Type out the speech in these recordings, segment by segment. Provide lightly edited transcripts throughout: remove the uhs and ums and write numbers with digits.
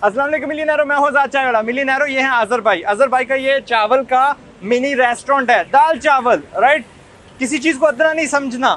अस्सलाम वालेकुम मिलियनेरो, मैं हूं जात चाय वाला मिलियनेरो। ये है अजहर भाई। अजहर भाई का ये चावल का मिनी रेस्टोरेंट है, दाल चावल, राइट। किसी चीज़ को अदना नहीं समझना।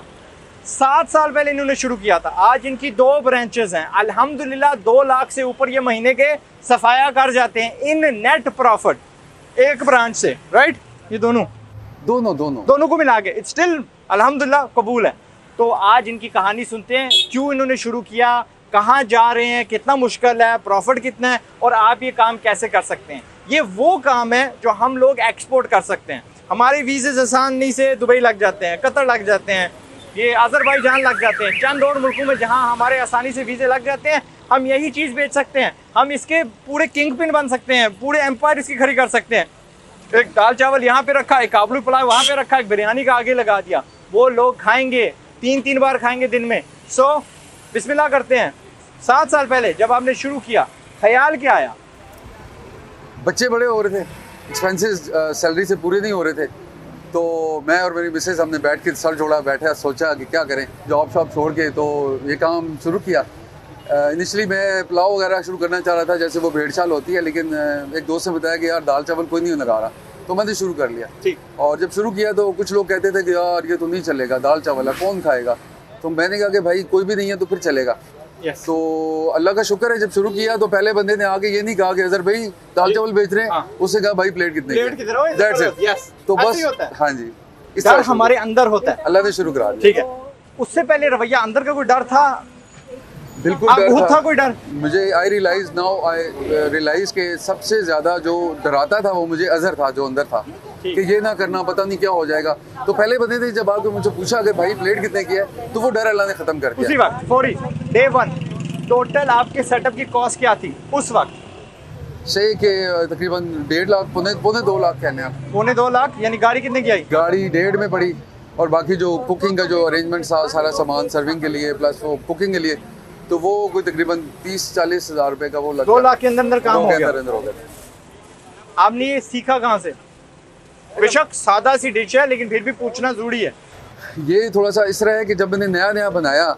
7 साल पहले इन्होंने शुरू किया था। आज इनकी 2 ब्रांचेस हैं। अल्हम्दुलिल्लाह 2 लाख से ऊपर ये महीने के सफाया कर जाते हैं इन नेट प्रॉफिट एक ब्रांच से, राइट। ये दोनों को मिला के इट्स स्टिल अल्हम्दुलिल्लाह कबूल है। तो आज इनकी कहानी सुनते हैं, क्यों इन्होंने शुरू किया, कहाँ जा रहे हैं, कितना मुश्किल है, प्रॉफिट कितना है और आप ये काम कैसे कर सकते हैं। ये वो काम है जो हम लोग एक्सपोर्ट कर सकते हैं। हमारे वीज़े आसानी से दुबई लग जाते हैं, कतर लग जाते हैं, ये अज़रबैजान लग जाते हैं, चंद और मुल्कों में जहाँ हमारे आसानी से वीज़े लग जाते हैं। हम यही चीज़ बेच सकते हैं, हम इसके पूरे किंग पिन बन सकते हैं, पूरे एम्पायर इसकी खड़ी कर सकते हैं। एक दाल चावल यहाँ पे रखा, एक काबुली पुलाव वहाँ पे रखा, एक बिरयानी का आगे लगा दिया, वो लोग खाएंगे 3-3 बार खाएंगे दिन में। सो बिस्मिल्लाह करते हैं। 7 साल पहले जब आपने शुरू किया, ख्याल क्या आया? बच्चे बड़े हो रहे थे, एक्सपेंसेस सैलरी से पूरे नहीं हो रहे थे, तो मैं और मेरी मिसेज हमने बैठ के सर जोड़ा, बैठा सोचा कि क्या करें। जॉब शॉप छोड़ के तो ये काम शुरू किया। इनिशियली मैं पुलाव वगैरह शुरू करना चाह रहा था, जैसे वो भेड़ चाल होती है, लेकिन एक दोस्त ने बताया कि यार दाल चावल कोई नहीं लगा रहा, तो मैंने शुरू कर लिया। ठीक। और जब शुरू किया तो कुछ लोग कहते थे कि यार ये तो नहीं चलेगा, दाल चावल है कौन खाएगा। तो मैंने कहा कि भाई कोई भी नहीं है तो फिर चलेगा। yes. तो अल्लाह का शुक्र है, जब शुरू किया तो पहले बंदे ने आके ये नहीं कहा कि अजहर भाई दाल चावल बेच रहे हैं, हाँ। उससे कहा भाई प्लेट कितने की है? That's it। yes. तो ऐसे बस ही होता है। हाँ जी, इस डर तरह हमारे अंदर होता है, अल्लाह ने शुरू करा दिया। ठीक है। उससे पहले रवैया अंदर का कोई डर था? बिल्कुल आप डर खुद था कोई डर? मुझे आई रियलाइज के सबसे ज्यादा जो डराता था वो मुझे अजहर था, जो अंदर था कि ये ना करना, पता नहीं क्या हो जाएगा। तो पहले बंदे थे जब आके मुझे पूछा कि भाई प्लेट कितने की है, तो वो डर अल्लाह ने खत्म कर उसी दिया। वक्त फौरी डे 1 टोटल आपके सेटअप की कॉस्ट क्या थी उस वक्त? से के तकरीबन 1.5 लाख, पौने 2 लाख कहने आप। 1.25 लाख। यानी गाड़ी कितने की आई? गाड़ी 1.5 में पड़ी, और बाकी जो कुकिंग का जो अरेंजमेंट था, सारा सामान सर्विंग के लिए प्लस वो कुकिंग के लिए, तो वो कोई तकरीबन 30-40 हज़ार रुपए का वो लगा। 2 लाख के अंदर काम हो गया। अंदर हो गया। आपने ये सीखा कहाँ से? बेशक सादा सी डिश है, लेकिन फिर भी पूछना जरूरी है। ये थोड़ा सा इस तरह है कि जब मैंने नया बनाया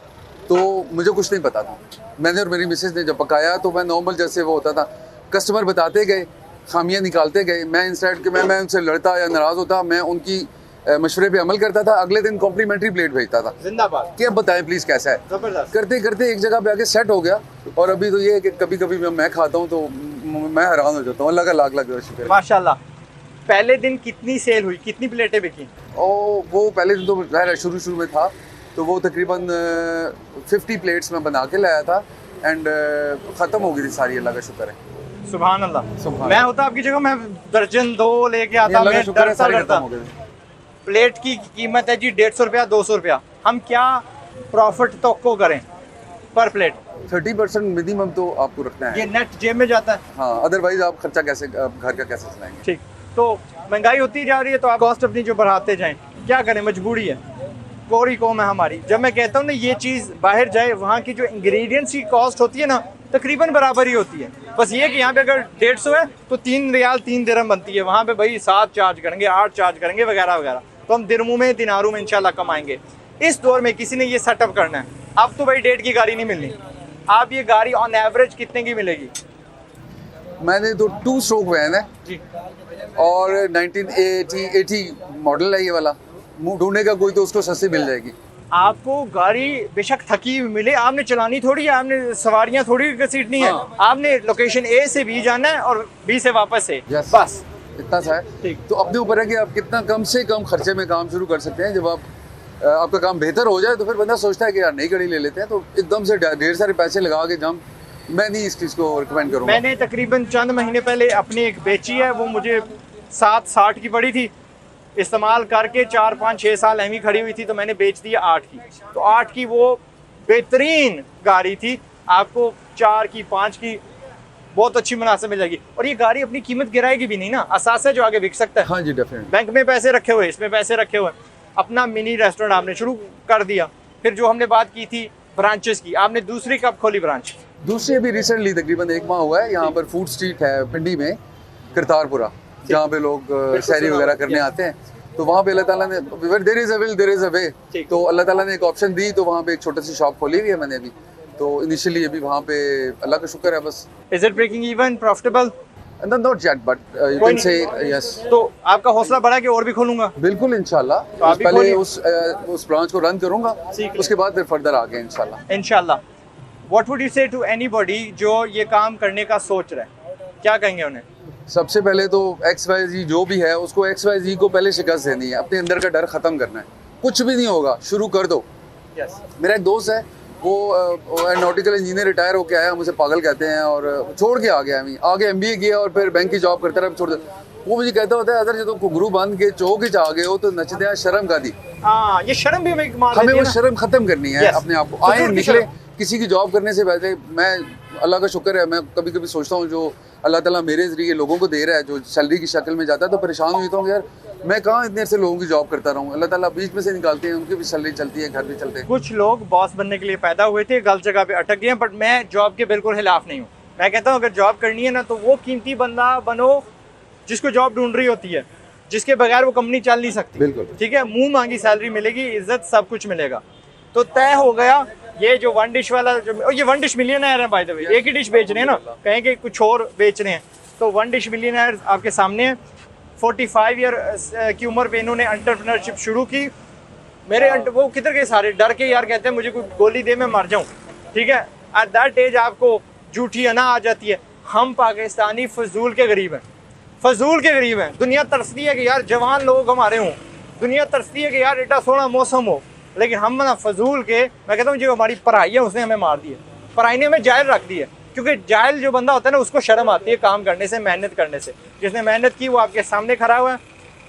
तो मुझे कुछ नहीं पता था। मैंने और मेरी मिसेज ने जब पकाया तो मैं नॉर्मल जैसे वो होता था, कस्टमर बताते गए, खामियां निकालते गए, मैं इंस्टेड के मैं उनसे लड़ता या नाराज़ होता, मैं उनकी मशवरे पे अमल करता था, अगले दिन कॉम्प्लीमेंट्री प्लेट भेजता था। जिंदाबाद। कि अब बताएं प्लीज़ कैसा है। जबरदस्त। करते करते एक जगह पे आके सेट हो गया। और अभी तो ये है कि कभी कभी मैं खाता हूँ तो मैं हैरान हो जाता हूँ। अल्लाह का लाख लाख शुक्र। माशाल्लाह। पहले दिन कितनी सेल हुई, कितनी प्लेटें बिकी? वो पहले दिन तो ज़ाहिर शुरू में था, तो वो तकरीबन 50 प्लेट्स में बना के लाया था, एंड ख़त्म हो गई थी सारी। अल्लाह का शुक्र है। सुभान अल्लाह। सुभान। मैं होता आपकी जगह, मैं दर्जन 2 लेके आता, अल्लाह का मैं शुक्र है सारी डरता। खत्म हो गई। प्लेट की कीमत है जी 150 रुपया, 200 रुपया। हम क्या प्रॉफिट तो करें पर प्लेट? 30% मिनिमम तो आपको रखना है। ये नेट जेब में जाता है। हाँ, अदरवाइज आप खर्चा कैसे घर का कैसे चलाएंगे। ठीक। तो महंगाई होती जा रही है तो आप कॉस्ट अपनी जो बढ़ाते जाएं, क्या करें, मजबूरी है, कोरी कौम है हमारी। जब मैं कहता हूँ ना ये चीज़ बाहर जाए, वहाँ की जो इंग्रेडिएंट्स की कॉस्ट होती है ना, तकरीबन बराबर ही होती है। बस ये कि यहाँ पे अगर 150 है तो 3 रियाल 3 दिरहम बनती है, वहाँ पे भाई 7 चार्ज करेंगे, 8 चार्ज करेंगे वगैरह वगैरह। तो हम दिरहमों में, दिनारों में इंशाल्लाह कमाएंगे। इस दौर में किसी ने ये सेटअप करना है, अब तो भाई 1.5 की गाड़ी नहीं मिलनी। आप ये गाड़ी ऑन एवरेज कितने की मिलेगी? मैंने तो 2 स्ट्रोक वैन है जी, और 1980 मॉडल है ये वाला। ढूंढने का कोई तो उसको सस्ती मिल जाएगी। आपको गाड़ी बेशक थकी हुई मिले, आपने चलानी थोड़ी है, आपने सवारियां थोड़ी घसीटनी है। हाँ। आपने लोकेशन ए से बी जाना है और बी से वापस से, Yes। बस इतना सा है। ठीक। तो अपने ऊपर है कि आप कितना कम से कम खर्चे में काम शुरू कर सकते हैं। जब आपका काम बेहतर हो जाए तो फिर बंदा सोचता है कि यार नई गाड़ी ले लेते हैं, तो एकदम से ढेर सारे पैसे लगा के जम, मैं नहीं इस चीज़ को रिकमेंड करूँगा। मैंने तकरीबन चंद महीने पहले अपनी एक बेची है, वो मुझे 760 की पड़ी थी। इस्तेमाल करके 4-5-6 साल एमी खड़ी हुई थी, तो मैंने बेच दी 8 की। तो 8 की वो बेहतरीन गाड़ी थी, आपको 4 की 5 की बहुत अच्छी मुनासिब मिल जाएगी। और ये गाड़ी अपनी कीमत गिराएगी भी नहीं ना, असास है जो आगे बिक सकता है। हाँ जी, डेफिनेटली। बैंक में पैसे रखे हुए, इसमें पैसे रखे हुए, अपना मिनी रेस्टोरेंट आपने शुरू कर दिया। फिर जो हमने बात की थी ब्रांचेस की, आपने दूसरी कब खोली ब्रांच? दूसरी अभी रिसेंटली तकरीबन 1 माह हुआ है। यहाँ पर फूड स्ट्रीट है पिंडी में, करतारपुरा, जहाँ पे लोग सैरी वगैरह करने आते हैं। तो वहाँ पे अल्लाह ताला ने, there is a will there is a way, तो अल्लाह ताला ने एक ऑप्शन दी, तो वहाँ पे एक छोटी सी शॉप खोली हुई है मैंने अभी। तो इनिशियली अभी वहाँ पे अल्लाह का शुक्र है बस। Is it breaking even profitable? Not yet but you कोई कैन से नहीं। यस। तो आपका हौसला बढ़ा कि और भी खोलूंगा? बिल्कुल इंशाल्लाह। तो आप भी पहले खोलिए। उस ब्रांच को रन करूंगा, सीख लें। उसके बाद फिर फर्दर आगे इंशाल्लाह। इंशाल्लाह। व्हाट वुड यू से टू एनीबॉडी जो ये काम करने का सोच रहा है, क्या कहेंगे उन्हें? सबसे पहले तो XYZ जो भी है उसको XYZ को पहले शिकस्त देनी है, अपने अंदर का डर खत्म करना है। कुछ भी नहीं होगा, शुरू कर दो। यस। मेरा एक दोस्त है, वो एरोनॉटिकल इंजीनियर रिटायर होके आया, मुझे पागल कहते हैं, और छोड़ के आ गया। अभी आगे MBA किया और फिर बैंक की जॉब करता रहा, छोड़ दिया। वो मुझे कहता होता है अगर जो तो घुंघरू बांध के चौक ही आ गए हो तो नचते हैं शर्म का दी। हाँ, ये शर्म भी हमें मार हमें देती है वो ना। शर्म खत्म करनी है Yes. अपने आप को। तो आए फिर की निकले, शर्म। किसी की जॉब करने से पहले मैं अल्लाह का शुक्र है, मैं कभी कभी सोचता हूँ जो अल्लाह ताला मेरे जरिए लोगों को दे रहा है, जो सैलरी की शक्ल में जाता है, तो परेशान हो जाता हूँ यार मैं कहाँ इतने से लोगों की जॉब करता रहूँ। अल्लाह ताला बीच में से निकालते हैं, उनकी भी सैलरी चलती है, घर भी चलते हैं। कुछ लोग बॉस बनने के लिए पैदा हुए थे, गलत जगह पे अटक गए, बट मैं जॉब के बिल्कुल खिलाफ नहीं हूँ। मैं कहता हूँ अगर जॉब करनी है ना तो वो कीमती बंदा बनो जिसको जॉब ढूंढ रही होती है, जिसके बगैर वो कंपनी चल नहीं सकती। बिल्कुल। ठीक है, मुंह मांगी सैलरी मिलेगी, इज्जत सब कुछ मिलेगा। तो तय हो गया ये जो वन डिश वाला जो, और ये वन डिश मिलियनेयर है बाय द वे, एक ही डिश बेच रहे हैं ना, कहें कि कुछ और बेच रहे हैं। तो वन डिश मिलियनेयर आपके सामने है। 45 ईयर की उम्र पे इन्होंने एंटरप्रेन्योरशिप शुरू की। मेरे वो किधर गए सारे, डर के यार कहते हैं मुझे कोई गोली दे मैं मर जाऊं। ठीक है, एट दैट एज आपको झूठी अना आ जाती है। हम पाकिस्तानी फजूल के गरीब हैं, फजूल के गरीब हैं। दुनिया तरसती है कि यार जवान लोग हमारे हों, दुनिया तरसती है कि यार एटा सोना मौसम हो, लेकिन हम ना फजूल के, मैं कहता हूँ जो हमारी पढ़ाई है उसने हमें मार दी है, पढ़ाई ने हमें जाहिल रख दी है। क्योंकि जाहिल जो बंदा होता है ना उसको शर्म आती है काम करने से, मेहनत करने से। जिसने मेहनत की वो आपके सामने खड़ा हुआ है।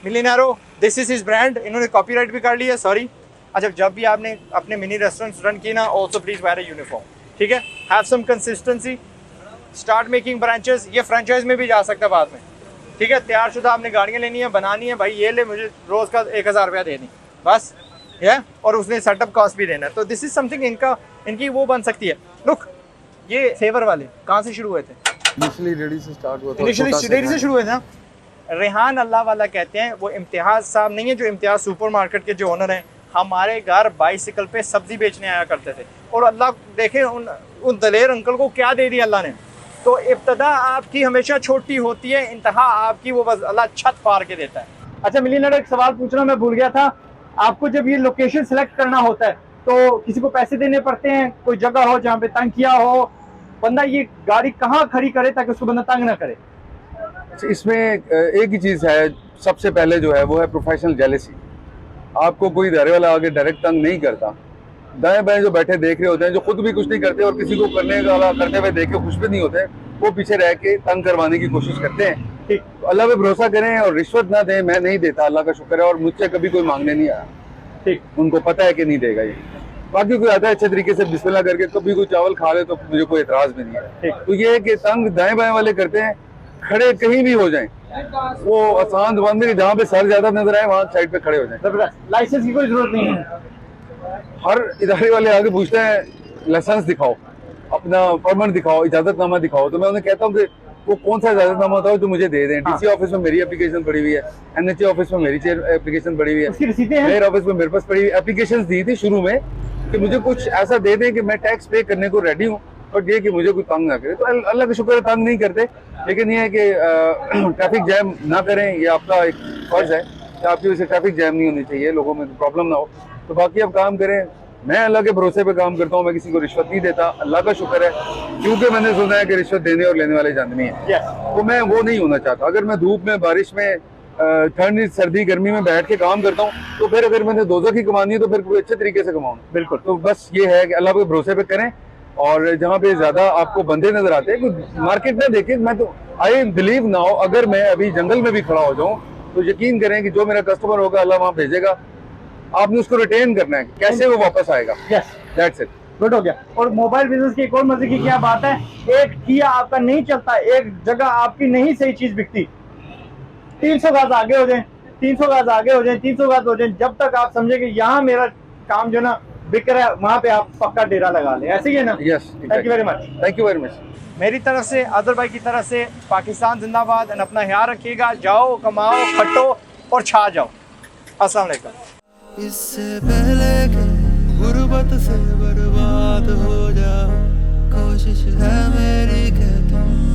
मिलियनेरो, दिस इज हिज ब्रांड, इन्होंने कॉपीराइट भी कर लिया, सॉरी। अच्छा, जब भी आपने अपने मिनी रेस्टोरेंट्स रन की ना, also please wear a uniform. ठीक है, have some consistency, start making branches. ये फ्रेंचाइज में भी जा सकता है बाद में। ठीक है, तैयारशुदा आपने गाड़ियाँ लेनी है, बनानी है, भाई ये ले मुझे रोज़ का 1000 रुपया देनी बस है, और उसने सेटअप कॉस्ट भी देना है। तो दिस इज समथिंग इनकी वो बन सकती है। लुक, ये फेवर वाले कहाँ से शुरू हुए थे? इनिशियली रेडी से स्टार्ट हुआ था, इनिशियली छोटा सा डेयरी से है। शुरू हुए थे ना। रेहान अल्लाह वाला कहते हैं, वो इम्तियाज़ साहब नहीं है जो इम्तियाज़ सुपरमार्केट के जो ओनर हैं, हमारे घर बाइसिकल पे सब्जी बेचने आया करते थे। और अल्लाह देखे उन दलेर अंकल को क्या दे दिया अल्लाह ने। तो इब्तदा आपकी हमेशा छोटी होती है, इंतहा आपकी वो बस अल्लाह छत पार के देता है। अच्छा मिलियनेयर, एक सवाल पूछना मैं भूल गया था। आपको जब ये लोकेशन सेलेक्ट करना होता है तो किसी को पैसे देने पड़ते हैं? कोई जगह हो जहाँ पे तंग किया हो, बंदा ये गाड़ी कहाँ खड़ी करे ताकि उसको बंदा तंग ना करे? इसमें एक ही चीज़ है, सबसे पहले जो है वो है प्रोफेशनल जेलेसी। आपको कोई दायरे वाला आगे डायरेक्ट तंग नहीं करता। दाएं बाएं जो बैठे देख रहे होते हैं, जो खुद भी कुछ नहीं करते और किसी को करने वाला करते हुए देख के खुश भी नहीं होते, वो पीछे रह के तंग करवाने की कोशिश करते हैं। ठीक, तो अल्लाह पे भरोसा करें और रिश्वत ना दें। मैं नहीं देता, अल्लाह का शुक्र है, और मुझसे कभी कोई मांगने नहीं आया। ठीक, उनको पता है कि नहीं देगा ये। बाकी कोई आता है अच्छे तरीके से बिस्मिल्लाह करके, कभी कोई चावल खा ले तो मुझे कोई एतराज भी नहीं है। ठीक। तो ये है कि तंग दाएं बाएं वाले करते हैं, खड़े कहीं भी हो जाएं, वो आसान दुकान में जहाँ पे सर ज्यादा नजर आए वहाँ साइड पे खड़े हो जाएं। जबरदस्त। लाइसेंस की कोई जरूरत नहीं है। हर इदारे वाले आगे पूछते हैं लाइसेंस दिखाओ, अपना परमिट दिखाओ, इजाजतनामा दिखाओ। तो मैं उन्हें कहता हूँ कि वो कौन सा इजाजतनामा होता है जो मुझे दे दें। डीसी ऑफिस में मेरी एप्लीकेशन पड़ी हुई है, NHA ऑफिस में मेरी एप्लीकेशन पड़ी हुई है, उसकी रसीदें हैं? मेयर ऑफिस में मेरे पास पड़ी हुई एप्लीकेशन दी थी शुरू में कि मुझे कुछ ऐसा दे दें कि मैं टैक्स पे करने को रेडी हूँ, और ये कि मुझे कोई तंग ना करे। तो अल्लाह का शुक्र है तंग नहीं करते। लेकिन ये है कि ट्रैफिक जैम ना करें, ये आपका एक फर्ज है कि आपकी वजह से ट्रैफिक जैम नहीं होनी चाहिए, लोगों में प्रॉब्लम ना हो। तो बाकी अब काम करें। मैं अल्लाह के भरोसे पे काम करता हूँ, मैं किसी को रिश्वत नहीं देता, अल्लाह का शुक्र है, क्योंकि मैंने सुना है कि रिश्वत देने और लेने वाले जानने है। तो मैं वो नहीं होना चाहता। अगर मैं धूप में, बारिश में, ठंड, सर्दी, गर्मी में बैठ के काम करता हूँ, तो फिर अगर मैंने दोज़ख की कमानी है तो फिर कोई अच्छे तरीके से कमाऊँ। बिल्कुल। तो बस ये है कि अल्लाह के भरोसे पे करें, और जहाँ पे ज्यादा आपको बंदे नजर आते हैं कि मार्केट में देखें। मैं तो आई बिलीव नाउ, अगर मैं अभी जंगल में भी खड़ा हो जाऊँ तो यकीन करें कि जो मेरा कस्टमर होगा अल्लाह वहाँ भेजेगा। आपने उसको रिटेन करना है, कैसे वो वापस आएगा। Yes, that's it. गुड हो गया। और मोबाइल बिजनेस की एक और मजे की क्या बात है, एक किया आपका नहीं चलता, एक जगह आपकी नहीं सही चीज बिकती, 300 गज आगे हो जाए, 300 गज आगे हो जाए, 300 गज हो जाए, जब तक आप समझे कि यहाँ मेरा काम जो ना बिक रहा है, वहाँ पे आप पक्का डेरा लगा ले। ऐसे ही है ना? Yes, thank you very much. Thank you very much. मेरी तरफ से, अदर भाई की तरफ से, पाकिस्तान जिंदाबाद। और अपना ख्याल रखिएगा, जाओ कमाओ, खटो और छा जाओ। अस्सलाम वालेकुम। इससे पहले कि गुर्बत से बर्बाद हो जाओ। ख्वाहिश है मेरी कि तुम